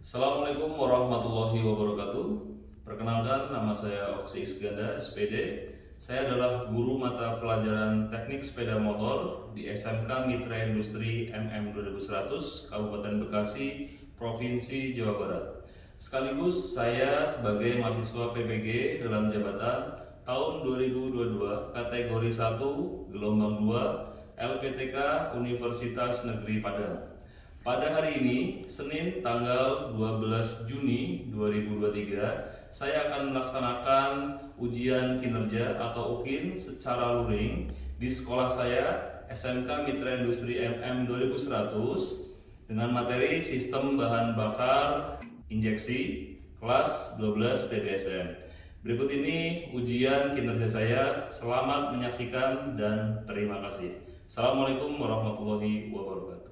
Assalamualaikum warahmatullahi wabarakatuh. Perkenalkan, nama saya Oksi Isganda, SPD. Saya adalah guru mata pelajaran teknik sepeda motor di SMK Mitra Industri MM 2100, Kabupaten Bekasi, Provinsi Jawa Barat. Sekaligus saya sebagai mahasiswa PPG dalam jabatan tahun 2022 kategori 1 gelombang 2 LPTK Universitas Negeri Padang. Pada hari ini, Senin tanggal 12 Juni 2023, saya akan melaksanakan ujian kinerja atau UKIN secara luring di sekolah saya SMK Mitra Industri MM 2100 dengan materi Sistem Bahan Bakar Injeksi kelas 12 TBSM. Berikut ini ujian kinerja saya. Selamat menyaksikan dan terima kasih. Assalamualaikum warahmatullahi wabarakatuh.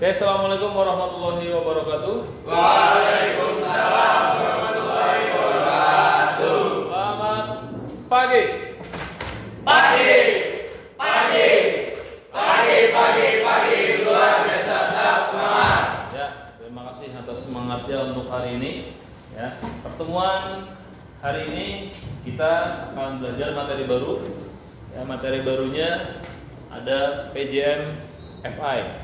Oke, assalamualaikum warahmatullahi wabarakatuh. Waalaikumsalam warahmatullahi wabarakatuh. Selamat pagi. Pagi, pagi, pagi, pagi, pagi, luar biasa, tetap semangat. Ya, terima kasih atas semangatnya untuk hari ini. Ya, pertemuan hari ini kita akan belajar materi baru. Ya, materi barunya ada PJM FI.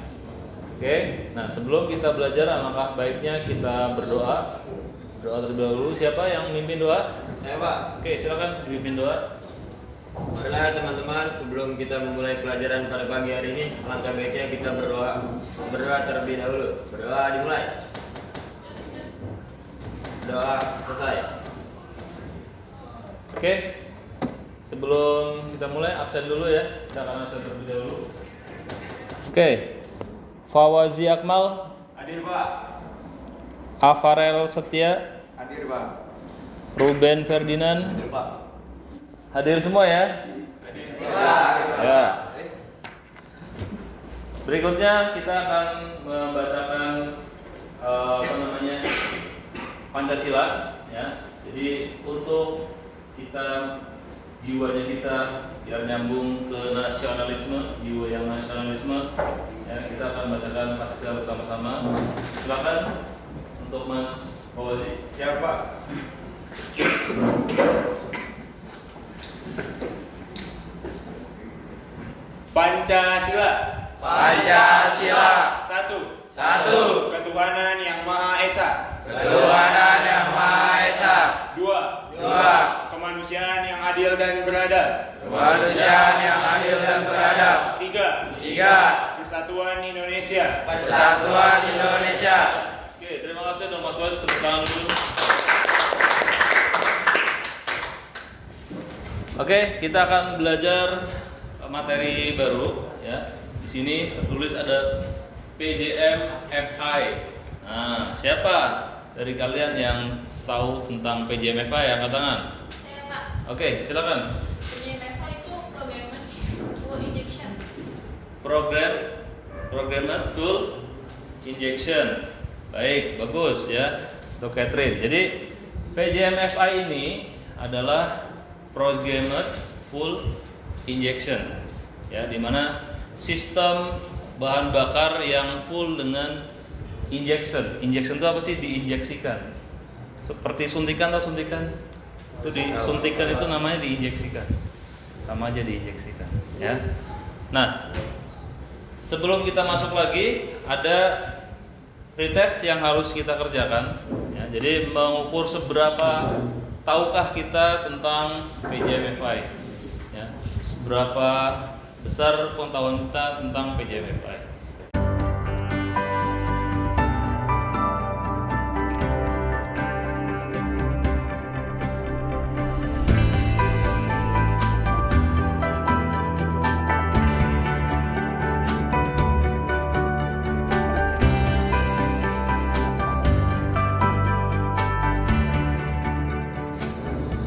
Oke, nah sebelum kita belajar, alangkah baiknya kita berdoa. Doa terlebih dahulu. Siapa yang memimpin doa? Saya Pak. Oke, silakan dipimpin doa. Marilah teman-teman, sebelum kita memulai pelajaran pada pagi hari ini, alangkah baiknya kita berdoa. Berdoa terlebih dahulu. Berdoa dimulai. Doa selesai. Oke, sebelum kita mulai absen dulu ya. Kita akan absen terlebih dahulu. Oke, Fawazi Akmal, Hadir Pak. Afarel Setia, Hadir Pak. Ruben Ferdinand, Hadir Pak. hadir semua ya. Hadir Pak. Ya. Berikutnya kita akan membacakan Pancasila ya. Jadi untuk kita jiwanya kita biar nyambung ke nasionalisme, jiwa yang nasionalisme ya, kita akan bacakan Pancasila bersama-sama. Silakan untuk Mas Fawazi. Siapa? Pancasila. Pancasila. Satu. Ketuhanan yang Maha Esa. Ketuhanan yang Maha Esa. Dua. Kemanusiaan yang adil dan beradab. Kemanusiaan yang adil dan beradab. Tiga. Persatuan Indonesia. Persatuan Indonesia. Oke, terima kasih untuk Mas Fawazi. Tepuk tangan dulu. Oke, kita akan belajar materi baru ya. Di sini tertulis ada PJM FI. Nah, siapa dari kalian yang tahu tentang PJM FI? Angkat tangan. Saya Pak, Oke, silakan. PJMFA itu Programmed Full Injection. Programmed Full Injection. Baik, bagus ya, untuk Catherine. Jadi PJM FI ini adalah Programmed Full Injection. Ya, di mana sistem bahan bakar yang full dengan injection. Injection itu apa sih? Diinjeksikan. Seperti suntikan atau suntikan? Itu disuntikan, itu namanya diinjeksikan. Sama aja diinjeksikan, ya. Nah, sebelum kita masuk lagi, ada pretest yang harus kita kerjakan. Ya, jadi mengukur seberapa tahukah kita tentang PJM FI. Ya, seberapa besar pengetahuan kita tentang PJM FI.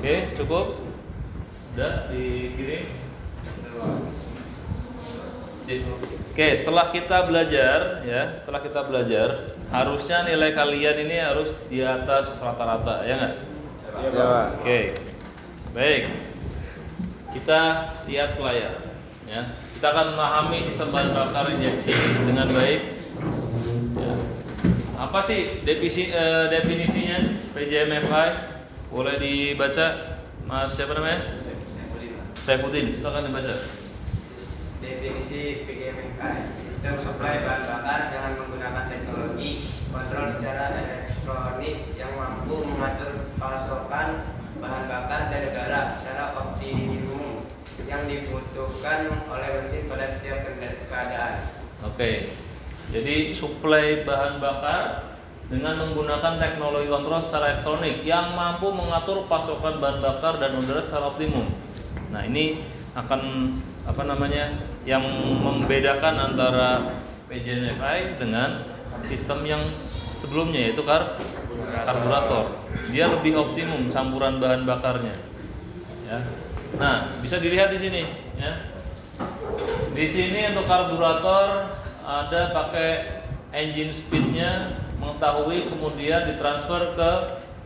Oke, cukup. Udah dikirim. Oke, setelah kita belajar ya, harusnya nilai kalian ini harus di atas rata-rata, ya nggak? Ya, Pak. Oke, baik. Kita lihat ke layar, ya. Kita akan memahami sistem bahan bakar injeksi dengan baik. Ya. Apa sih definisinya PJMFI? Boleh dibaca, Mas siapa namanya? Saifuddin, silakan dibaca. Definisi PGMFI, sistem suplai bahan bakar dengan menggunakan teknologi kontrol secara elektronik yang mampu mengatur pasokan bahan bakar dan udara secara optimum yang dibutuhkan oleh mesin pada setiap keadaan. Oke, jadi suplai bahan bakar dengan menggunakan teknologi kontrol secara elektronik yang mampu mengatur pasokan bahan bakar dan udara secara optimum. Nah, ini akan yang membedakan antara PJMFI dengan sistem yang sebelumnya, yaitu karburator. Dia lebih optimum campuran bahan bakarnya. Ya. Nah, bisa dilihat di sini. Ya. Di sini untuk karburator ada pakai engine speednya, mengetahui kemudian ditransfer ke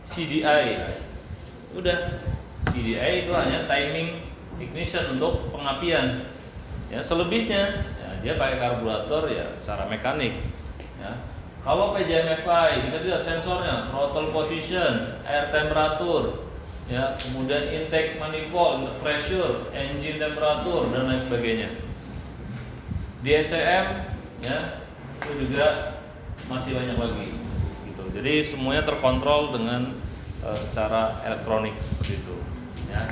CDI. Udah, CDI itu hanya timing ignition untuk pengapian. Ya, selebihnya ya, dia pakai karburator ya secara mekanik. Ya. Kalau PJMFI bisa dilihat sensornya, throttle position, air temperature, ya, kemudian intake manifold, pressure, engine temperature dan lain sebagainya. Di ECM ya itu juga masih banyak lagi. Gitu. Jadi semuanya terkontrol dengan secara elektronik seperti itu. Ya.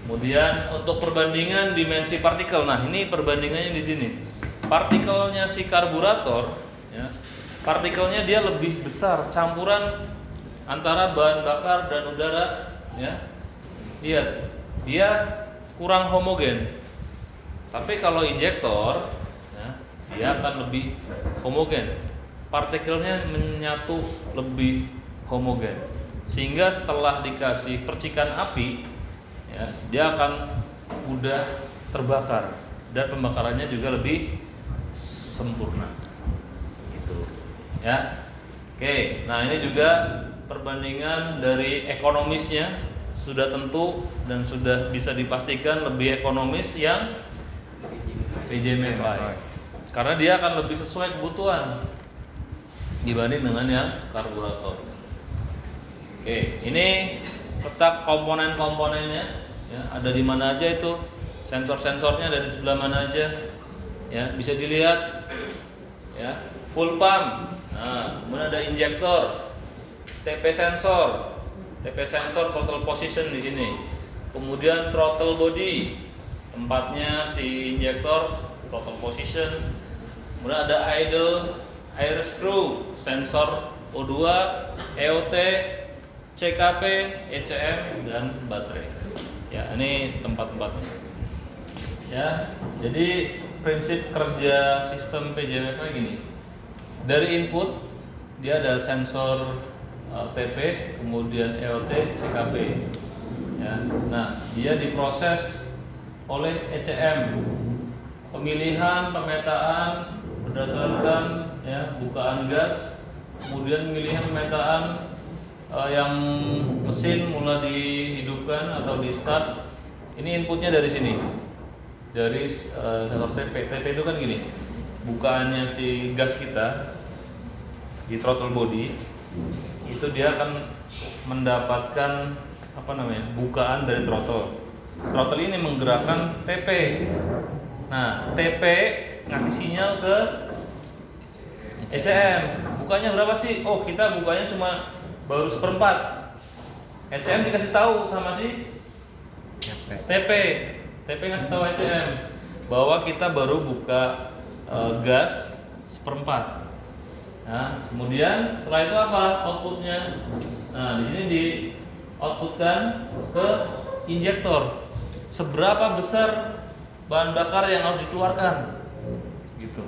Kemudian untuk perbandingan dimensi partikel, nah ini perbandingannya di sini. Partikelnya si karburator, ya, partikelnya dia lebih besar, campuran antara bahan bakar dan udara, ya. Lihat, dia kurang homogen. Tapi kalau injektor, ya, dia akan lebih homogen. Partikelnya menyatu lebih homogen, sehingga setelah dikasih percikan api, ya, dia akan mudah terbakar dan pembakarannya juga lebih sempurna. Gitu. Ya. Oke, nah ini juga perbandingan dari ekonomisnya sudah tentu dan sudah bisa dipastikan lebih ekonomis yang PJMFI. Karena dia akan lebih sesuai kebutuhan dibanding dengan yang karburator. Oke, ini peta komponen-komponennya, ya, ada di mana aja itu, sensor-sensornya ada di sebelah mana aja, ya, bisa dilihat, ya, full pump, nah, kemudian ada injektor, TP sensor throttle position di sini, kemudian throttle body, tempatnya si injektor, throttle position, kemudian ada idle air screw, sensor O2, EOT, CKP, ECM, dan baterai. Ya, ini tempat-tempatnya. Ya, jadi prinsip kerja sistem PJMFI gini. Dari input dia ada sensor TP, kemudian EOT, CKP. Ya, nah dia diproses oleh ECM. Pemilihan, pemetaan berdasarkan ya bukaan gas, kemudian pemilihan pemetaan yang mesin mulai dihidupkan atau di start. Ini inputnya dari sini, dari sensor TP. TP itu kan gini, bukaannya si gas kita di throttle body itu dia akan mendapatkan bukaan dari throttle. Throttle ini menggerakkan TP. Nah, TP ngasih sinyal ke ECM. Bukanya berapa sih? Oh, kita bukanya cuma baru 1/4. ECM dikasih tahu sama si TP. TP ngasih tahu ECM bahwa kita baru buka gas 1/4. Nah, kemudian setelah itu apa outputnya? Nah, di sini di outputkan ke injektor. Seberapa besar bahan bakar yang harus dikeluarkan? Gitu.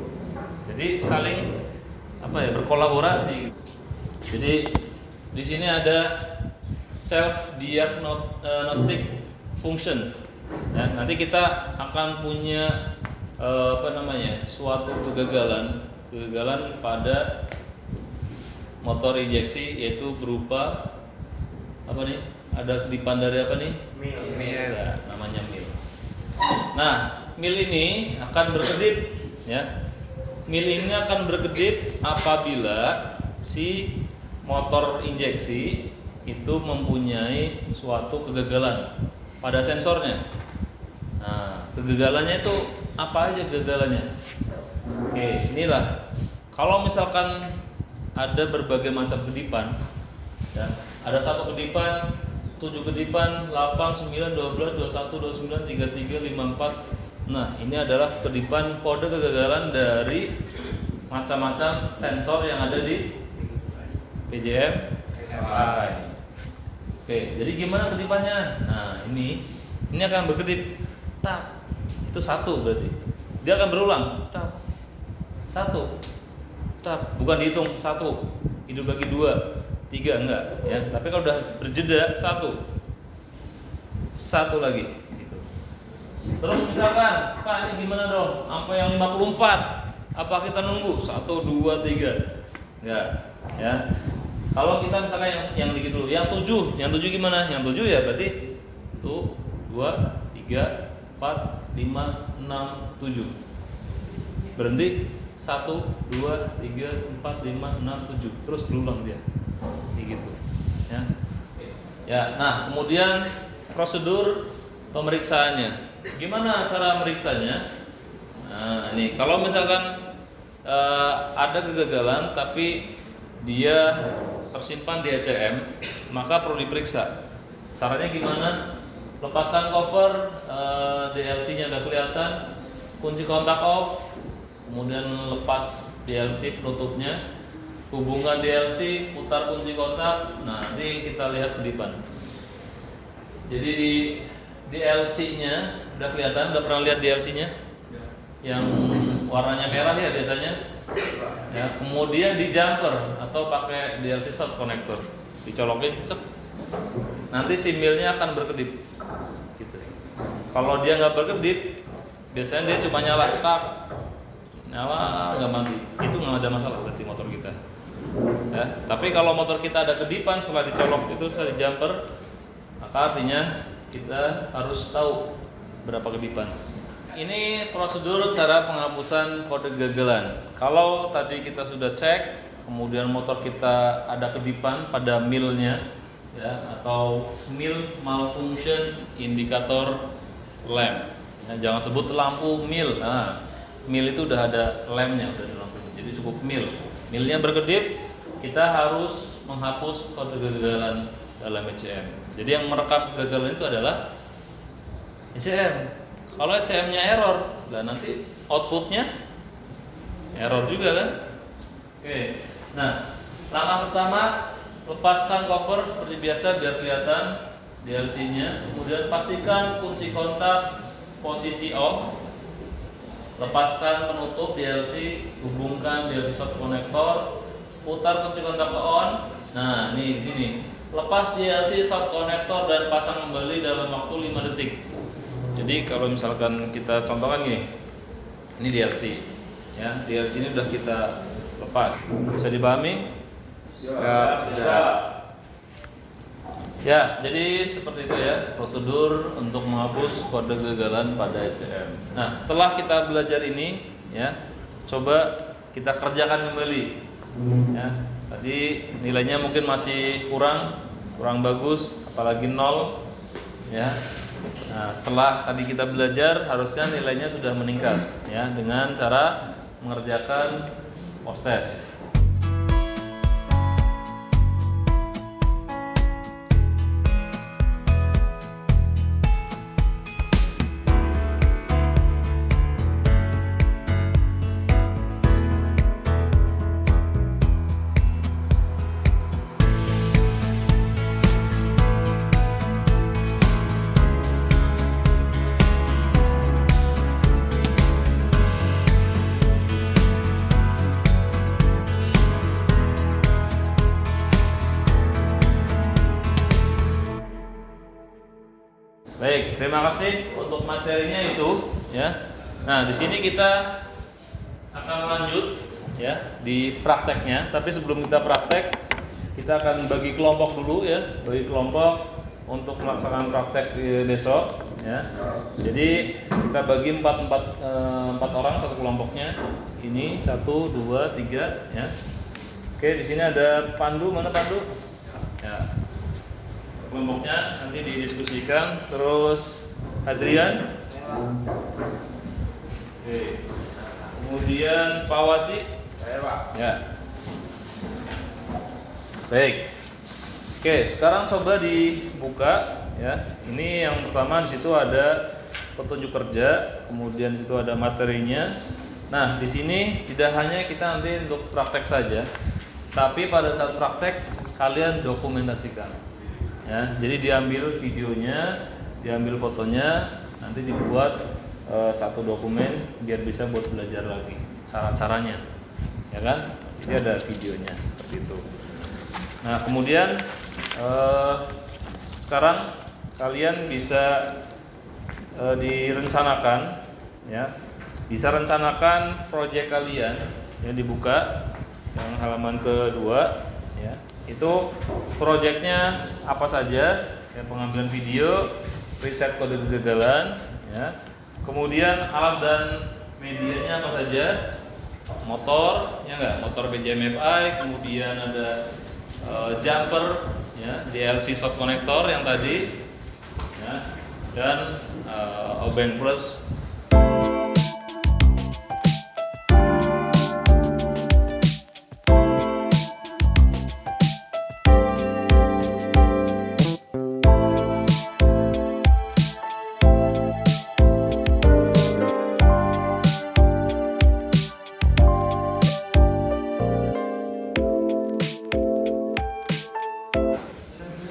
Jadi saling berkolaborasi. Jadi di sini ada self diagnostic function. Ya, nanti kita akan punya suatu kegagalan pada motor injeksi, yaitu berupa apa nih? Ada kedipan dari apa nih? Mil. Ya, namanya mil. Nah, mil ini akan berkedip, ya. Mil ini akan berkedip apabila si motor injeksi itu mempunyai suatu kegagalan pada sensornya. Nah, kegagalannya itu apa aja kegagalannya? Oke, inilah. Kalau misalkan ada berbagai macam kedipan, ya, ada satu kedipan, 7 kedipan, 8, 9, 12, 21, 29, 33, 54. Nah, ini adalah kedipan kode kegagalan dari macam-macam sensor yang ada di PJM FI. Oke, jadi gimana kedipannya? Nah, ini akan berkedip. Tak. Itu satu berarti. Dia akan berulang. Tak. Satu. Tak. Bukan dihitung satu. Hidup lagi 2, 3 enggak, ya. Tapi kalau udah berjeda satu lagi gitu. Terus misalkan, Pak, ini gimana dong? Sampai yang 54. Apa kita nunggu 1, 2, 3? Enggak, ya. Kalau kita misalkan yang dikit dulu, yang 7 gimana? Yang 7 ya berarti 1, 2, 3, 4, 5, 6, 7. Berhenti 1, 2, 3, 4, 5, 6, 7. Terus berulang dia. Kayak gitu. Ya. Ya, nah, kemudian prosedur pemeriksaannya. Gimana cara meriksanya? Nah, ini kalau misalkan ada kegagalan tapi dia tersimpan di ECM, maka perlu diperiksa. Caranya gimana? Lepaskan cover, DLC-nya udah kelihatan, kunci kontak off, kemudian lepas DLC penutupnya, hubungan DLC, putar kunci kontak. Nah, nanti kita lihat kedipan. Jadi di DLC-nya udah kelihatan, udah pernah lihat DLC-nya? Yang warnanya merah ya biasanya. Ya, kemudian di jumper atau pakai DLC short connector, dicolokin, cek. Nanti si milnya akan berkedip. Gitu. Kalau dia nggak berkedip, biasanya dia cuma nyala, nggak mati. Itu nggak ada masalah berarti motor kita. Ya, tapi kalau motor kita ada kedipan setelah dicolok itu setelah di jumper, maka artinya kita harus tahu berapa kedipan. Ini prosedur cara penghapusan kode kegagalan. Kalau tadi kita sudah cek, kemudian motor kita ada kedipan pada milnya, ya, atau mil malfunction indikator lamp. Ya, jangan sebut lampu mil. Nah, mil itu udah ada lampnya, udah ada lampunya. Jadi cukup mil. Milnya berkedip, kita harus menghapus kode kegagalan dalam ECM. Jadi yang merekam kegagalan itu adalah ECM. Kalau ECM-nya error, lah nanti outputnya error juga kan? Oke. Nah, langkah pertama, lepaskan cover seperti biasa biar kelihatan DLC-nya. Kemudian pastikan kunci kontak posisi off. Lepaskan penutup DLC, hubungkan DLC short connector, putar kunci kontak ke on. Nah, ini di sini. Lepas DLC short connector dan pasang kembali dalam waktu 5 detik. Jadi kalau misalkan kita contohkan gini, ini DLC, ya, DLC ini udah kita lepas, bisa dipahami? Ya, bisa. Ya, jadi seperti itu ya prosedur untuk menghapus kode kegagalan pada ECM. Nah, setelah kita belajar ini, ya, coba kita kerjakan kembali. Ya, tadi nilainya mungkin masih kurang bagus, apalagi 0, ya. Nah, setelah tadi kita belajar, harusnya nilainya sudah meningkat, ya, dengan cara mengerjakan post test. Baik, terima kasih untuk materinya itu ya. Nah, di sini kita akan lanjut ya di prakteknya, tapi sebelum kita praktek kita akan bagi kelompok dulu ya, bagi kelompok untuk melaksanakan praktek besok ya. Jadi kita bagi empat orang satu kelompoknya. Ini 1, 2, 3 ya. Oke, di sini ada Pandu, mana Pandu? Ya. Kelompoknya nanti didiskusikan. Terus Adrian. Oke. Kemudian Pawasi. Saya, Pak. Ya. Baik. Oke, sekarang coba dibuka ya. Ini yang pertama, di situ ada petunjuk kerja, kemudian di situ ada materinya. Nah, di sini tidak hanya kita nanti untuk praktek saja, tapi pada saat praktek kalian dokumentasikan. Ya, jadi diambil videonya, diambil fotonya, nanti dibuat satu dokumen biar bisa buat belajar lagi cara-caranya, ya kan? Jadi ada videonya seperti itu. Nah, kemudian sekarang kalian bisa direncanakan, ya, bisa rencanakan proyek kalian yang dibuka yang halaman kedua, ya. Itu proyeknya apa saja? Ya, pengambilan video, riset kode kegagalan, ya. Kemudian alat dan medianya apa saja? Motor, ya enggak? Motor BJMFI, kemudian ada jumper, ya, DLC short connector yang tadi, ya, dan obeng plus.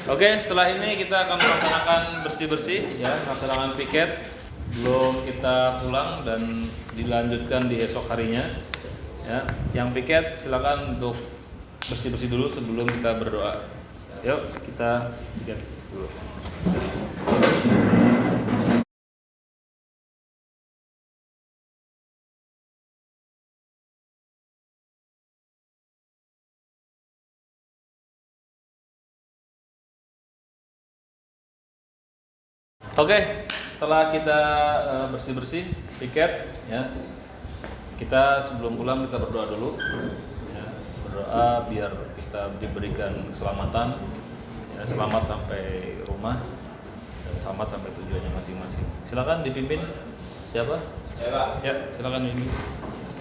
Oke, setelah ini kita akan melaksanakan bersih-bersih ya, melaksanakan piket. Belum kita pulang dan dilanjutkan di esok harinya. Ya, yang piket silakan untuk bersih-bersih dulu sebelum kita berdoa. Yuk, kita piket dulu. Oke, setelah kita bersih-bersih piket, ya, kita sebelum pulang kita berdoa dulu, ya, berdoa biar kita diberikan keselamatan, ya, selamat sampai rumah dan selamat sampai tujuannya masing-masing. Silakan dipimpin siapa? Ya, Pak. Ya, silakan dipimpin.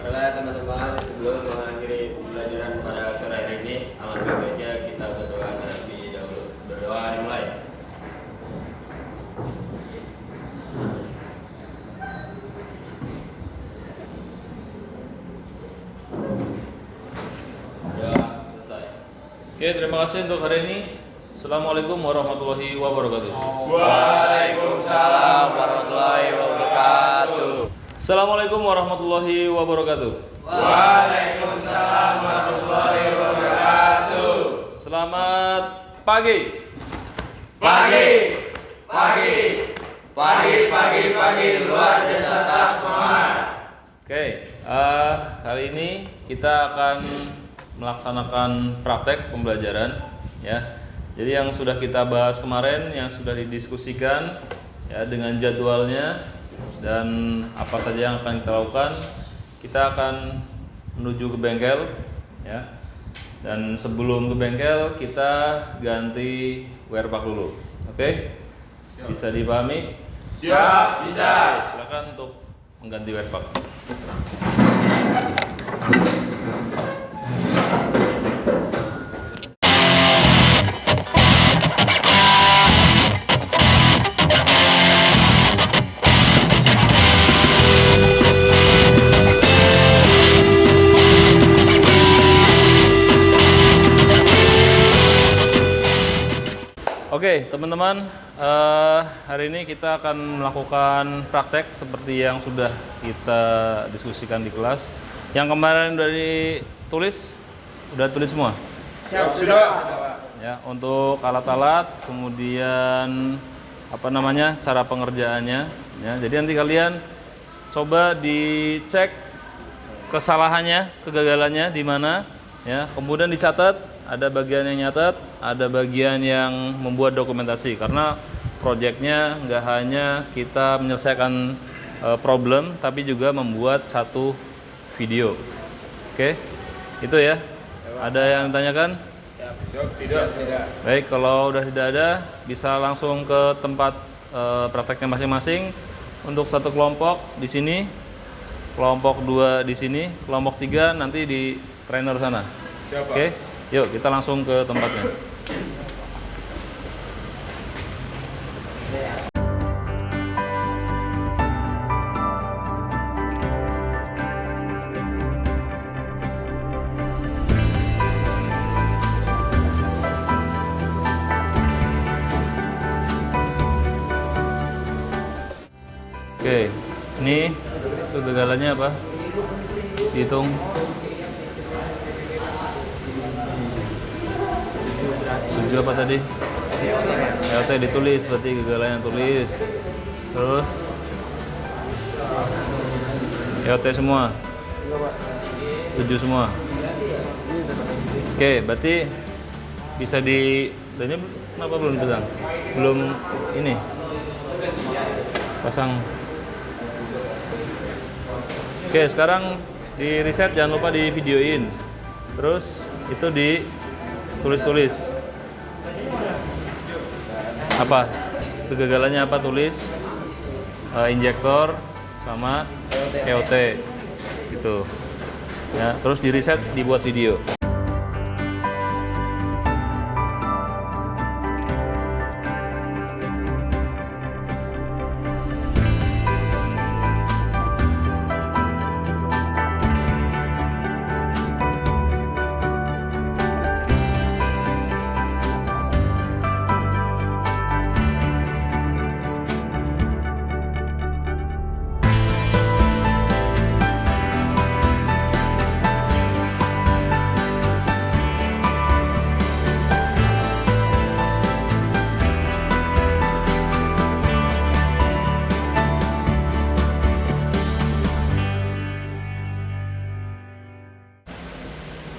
Karena teman-teman sebelum mengakhiri pembelajaran pada sore hari ini, alangkah baiknya kita berdoa terlebih dahulu. Berdoa dimulai. Oke, terima kasih untuk hari ini. Assalamualaikum warahmatullahi wabarakatuh. Waalaikumsalam warahmatullahi wabarakatuh. Assalamualaikum warahmatullahi wabarakatuh. Waalaikumsalam warahmatullahi wabarakatuh. Selamat pagi. Pagi, luar biasa tak semangat. Oke, kali ini kita akan melaksanakan praktek pembelajaran, ya. Jadi yang sudah kita bahas kemarin, yang sudah didiskusikan, ya, dengan jadwalnya dan apa saja yang akan kita lakukan, kita akan menuju ke bengkel, ya. Dan sebelum ke bengkel kita ganti wear pack dulu, oke? Bisa dipahami? Siap, bisa. Oke, silakan untuk mengganti wear pack. Oke, teman-teman, hari ini kita akan melakukan praktek seperti yang sudah kita diskusikan di kelas. Yang kemarin udah ditulis, udah tulis semua? Siap, sudah. Ya, untuk alat-alat, kemudian cara pengerjaannya ya. Jadi nanti kalian coba dicek kesalahannya, kegagalannya di mana ya. Kemudian dicatat, ada bagian yang nyatat, ada bagian yang membuat dokumentasi, karena proyeknya nggak hanya kita menyelesaikan problem tapi juga membuat satu video. Oke, itu ya. Ada yang ditanyakan? Tidak. Baik, kalau udah tidak ada, bisa langsung ke tempat prakteknya masing-masing. Untuk satu kelompok di sini, kelompok 2 di sini, kelompok 3 nanti di trainer sana. Siapa? Oke, yuk kita langsung ke tempatnya. Oke, ini kegagalannya apa? Hitung. Tujuh apa tadi? LT ditulis, berarti kegagalannya tulis. Terus LT semua. 7 semua. Oke, berarti bisa di. Ini kenapa belum dipasang? Belum ini. Pasang. Oke, sekarang di reset, jangan lupa di videoin. Terus itu ditulis-tulis. Apa? Kegagalannya apa? Tulis injektor sama EOT gitu. Ya, terus di reset, dibuat video.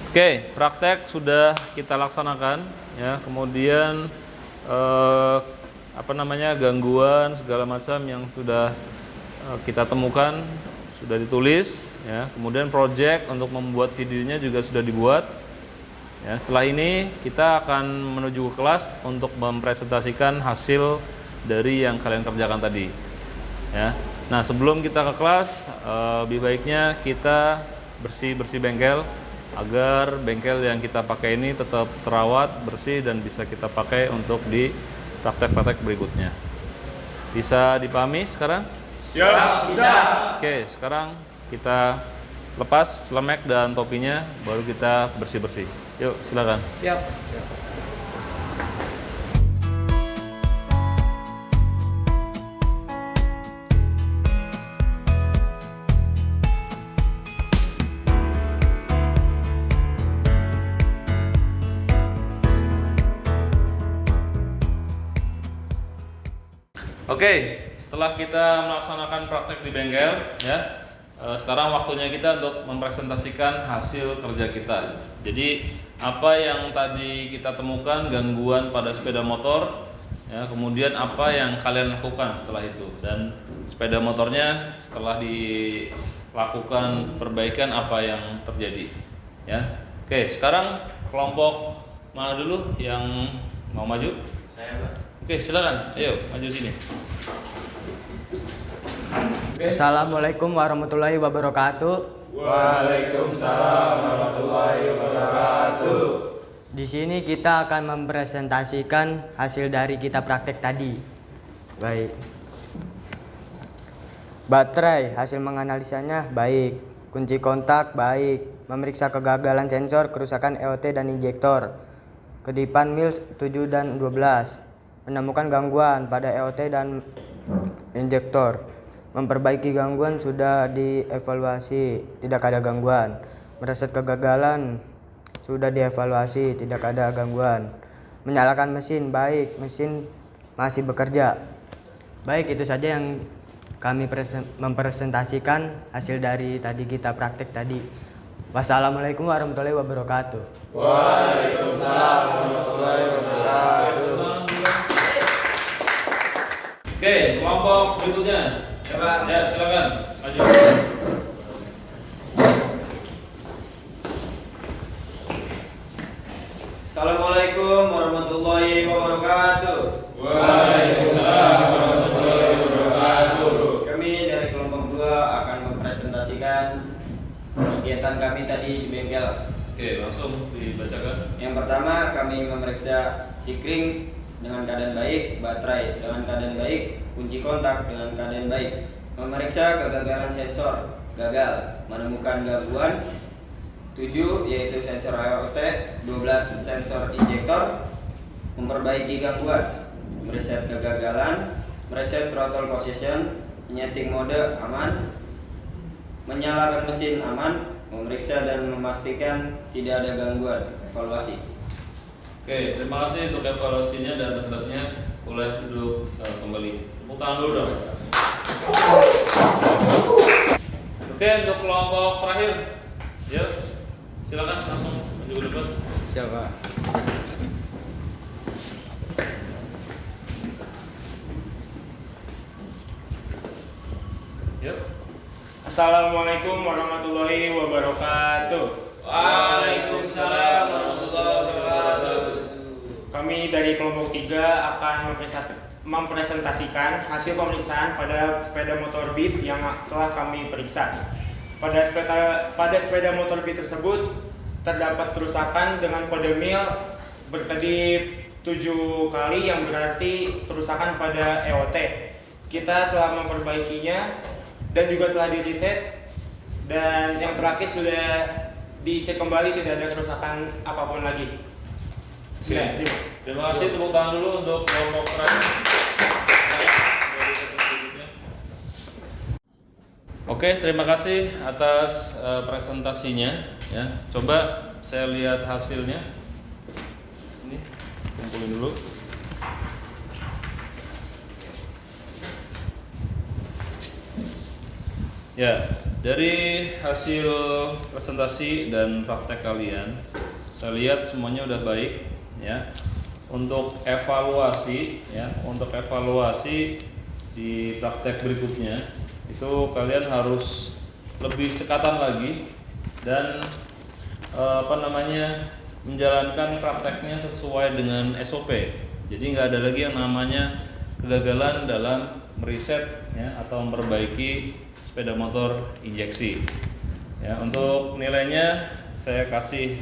Oke, praktek sudah kita laksanakan ya. Kemudian gangguan segala macam yang sudah kita temukan sudah ditulis ya. Kemudian project untuk membuat videonya juga sudah dibuat. Ya, setelah ini kita akan menuju ke kelas untuk mempresentasikan hasil dari yang kalian kerjakan tadi. Ya. Nah, sebelum kita ke kelas, lebih baiknya kita bersih-bersih bengkel agar bengkel yang kita pakai ini tetap terawat, bersih, dan bisa kita pakai untuk di praktek-praktek berikutnya. Bisa dipahami sekarang? Siap, bisa. Oke, sekarang kita lepas selemek dan topinya, baru kita bersih-bersih. Yuk, silakan. Siap. Oke, setelah kita melaksanakan praktek di bengkel, ya, sekarang waktunya kita untuk mempresentasikan hasil kerja kita. Jadi apa yang tadi kita temukan gangguan pada sepeda motor, ya, kemudian apa yang kalian lakukan setelah itu, dan sepeda motornya setelah dilakukan perbaikan apa yang terjadi, ya. Oke, sekarang kelompok mana dulu yang mau maju? Saya, Pak. Oke, silakan. Ayo, maju sini. Assalamualaikum warahmatullahi wabarakatuh. Waalaikumsalam warahmatullahi wabarakatuh. Di sini kita akan mempresentasikan hasil dari kita praktek tadi. Baik. Baterai, hasil menganalisanya baik. Kunci kontak baik. Memeriksa kegagalan sensor, kerusakan EOT dan injektor. Kedipan mil 7 dan 12. Menemukan gangguan pada EOT dan injektor. Memperbaiki gangguan sudah dievaluasi, tidak ada gangguan. Mereset kegagalan sudah dievaluasi, tidak ada gangguan. Menyalakan mesin baik, mesin masih bekerja. Baik, itu saja yang kami mempresentasikan hasil dari tadi kita praktek tadi. Wassalamualaikum warahmatullahi wabarakatuh. Waalaikumsalam warahmatullahi wabarakatuh. Oke, kelompok berikutnya. Ya, Pak. Ya, silakan. Maju. Assalamualaikum warahmatullahi wabarakatuh. Waalaikumsalam warahmatullahi wabarakatuh. Kami dari kelompok 2 akan mempresentasikan kegiatan kami tadi di bengkel. Oke, langsung dibacakan. Yang pertama, kami memeriksa sikring dengan keadaan baik, baterai dengan keadaan baik, kunci kontak dengan keadaan baik. Memeriksa kegagalan sensor, gagal, menemukan gangguan. 7 yaitu sensor IoT, 12 sensor injektor, memperbaiki gangguan, mereset kegagalan, mereset throttle position, menyeting mode aman, menyalakan mesin aman, memeriksa dan memastikan tidak ada gangguan. Evaluasi. Oke, terima kasih untuk evaluasinya dan presentasinya. Boleh duduk kembali. Tepuk tangan dulu dong. Oke, untuk kelompok terakhir, ya silakan langsung maju ke depan. Siapa? Yuk. Assalamualaikum warahmatullahi wabarakatuh. Waalaikumsalam warahmatullahi wabarakatuh. Kami dari kelompok 3 akan mempresentasikan hasil pemeriksaan pada sepeda motor Beat yang telah kami periksa. Pada sepeda motor Beat tersebut terdapat kerusakan dengan kode mil berkedip 7 kali yang berarti kerusakan pada EOT. Kita telah memperbaikinya dan juga telah di reset, dan yang terakhir sudah dicek kembali, tidak ada kerusakan apapun lagi. Oke. Terima kasih, tepuk tangan dulu untuk kelompok terakhir. Oke, terima kasih atas presentasinya. Ya, coba saya lihat hasilnya. Ini kumpulin dulu. Ya, dari hasil presentasi dan praktek kalian, saya lihat semuanya udah baik. Ya, untuk evaluasi, di praktek berikutnya itu kalian harus lebih cekatan lagi dan menjalankan prakteknya sesuai dengan SOP. Jadi nggak ada lagi yang namanya kegagalan dalam meriset atau memperbaiki sepeda motor injeksi. Ya, untuk nilainya saya kasih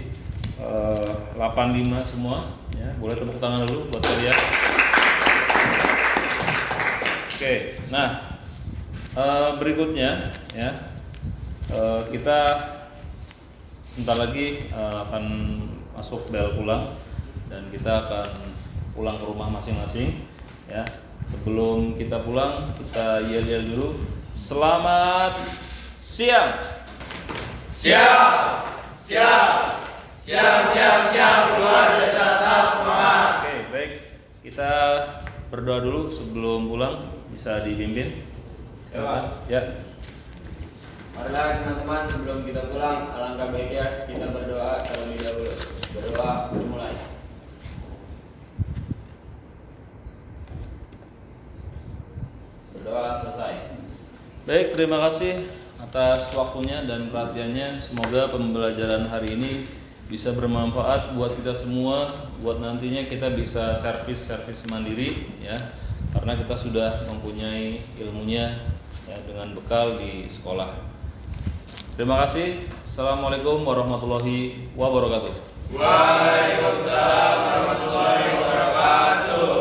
85 semua. Ya, boleh tepuk tangan dulu buat kalian. Oke, nah berikutnya ya kita bentar lagi akan masuk bel pulang dan kita akan pulang ke rumah masing-masing. Ya, sebelum kita pulang kita yel-yel dulu. Selamat siang. Siap, luar biasa, tetap semangat. Oke, baik. Kita berdoa dulu sebelum pulang, bisa dipimpin. Ya, Pak. Ya. Marilah teman-teman, sebelum kita pulang, alangkah baiknya kita berdoa terlebih dahulu. Berdoa dimulai. Berdoa selesai. Baik, terima kasih atas waktunya dan perhatiannya. Semoga pembelajaran hari ini bisa bermanfaat buat kita semua, buat nantinya kita bisa servis mandiri ya. Karena kita sudah mempunyai ilmunya ya, dengan bekal di sekolah. Terima kasih. Assalamualaikum warahmatullahi wabarakatuh. Waalaikumsalam warahmatullahi wabarakatuh.